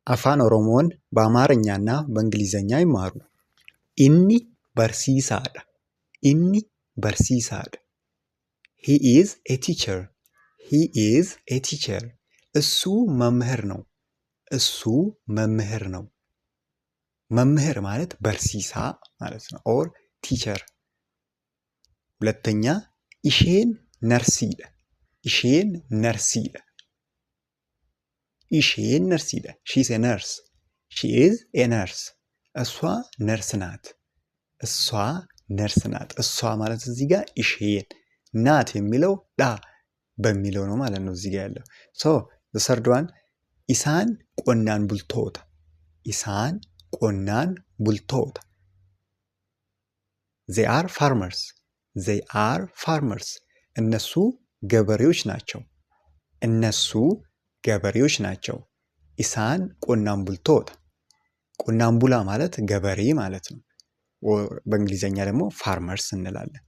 አፋን ኦሮሞን በአማርኛና በእንግሊዘኛ ይማሩ። ኢኒ በርሲሳadha. Inni barsiisaadha. He is a teacher. He is a teacher. እሱ መምህር ነው። እሱ መምህር ነው። መምህር ማለት በርሲሳ ማለት ነው። ኦር ቲቸር። ሁለተኛ ኢሼን ነርሲidha. ኢሼን ነርሲidha. ኢሼን ነርሲidha. She is a nurse. She is a nurse. እሷ ነርስ ናት። እሷ ነርስ ናት። እሷ ማለት እዚህ ጋር ኢሼን ናት የሚለው ዳ በሚለው ነው ማለት ነው እዚህ ጋር ያለው። ሶ the third one ኢሳን ቆናን ቡልቶታ። ኢሳን ቆናን ቡልቶታ. they are farmers. they are farmers. እነሱ ገበሬዎች ናቸው። እነሱ ገበሬዎች ናቸው። ኢሳን ቆናን ቡልቶታ. ቆናን ቡላ ማለት ገበሬ ማለት ነው። በእንግሊዘኛ ደግሞ ፋርመርስ እንላለን።